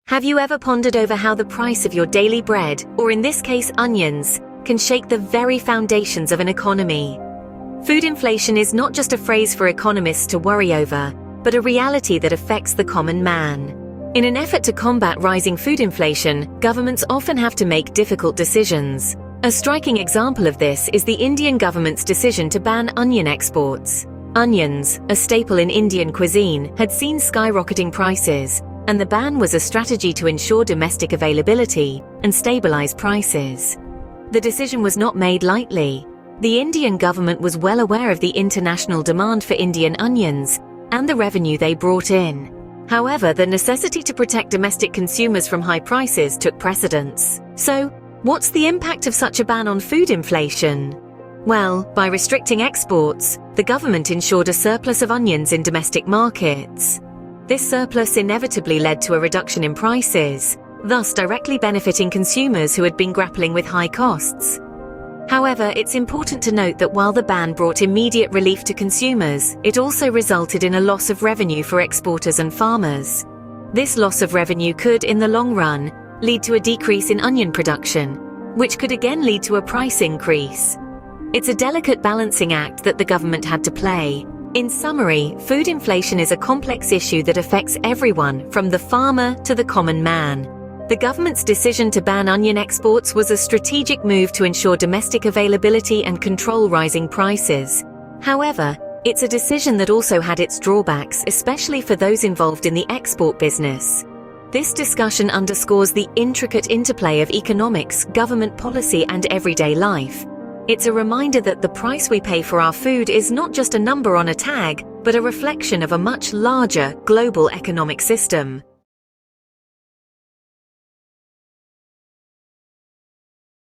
Have you ever pondered over how the price of your daily bread, or in this case onions, can shake the very foundations of an economy? Food inflation is not just a phrase for economists to worry over, but a reality that affects the common man. In an effort to combat rising food inflation, governments often have to make difficult decisions. A striking example of this is the Indian government's decision to ban onion exports. Onions, a staple in Indian cuisine, had seen skyrocketing prices, and the ban was a strategy to ensure domestic availability and stabilize prices. The decision was not made lightly. The Indian government was well aware of the international demand for Indian onions and the revenue they brought in. However, the necessity to protect domestic consumers from high prices took precedence. So, what's the impact of such a ban on food inflation? Well, by restricting exports, the government ensured a surplus of onions in domestic markets. This surplus inevitably led to a reduction in prices, thus directly benefiting consumers who had been grappling with high costs. However, it's important to note that while the ban brought immediate relief to consumers, it also resulted in a loss of revenue for exporters and farmers. This loss of revenue could, in the long run, lead to a decrease in onion production, which could again lead to a price increase. It's a delicate balancing act that the government had to play. In summary, food inflation is a complex issue that affects everyone, from the farmer to the common man. The government's decision to ban onion exports was a strategic move to ensure domestic availability and control rising prices. However, it's a decision that also had its drawbacks, especially for those involved in the export business. This discussion underscores the intricate interplay of economics, government policy, and everyday life. It's a reminder that the price we pay for our food is not just a number on a tag, but a reflection of a much larger global economic system.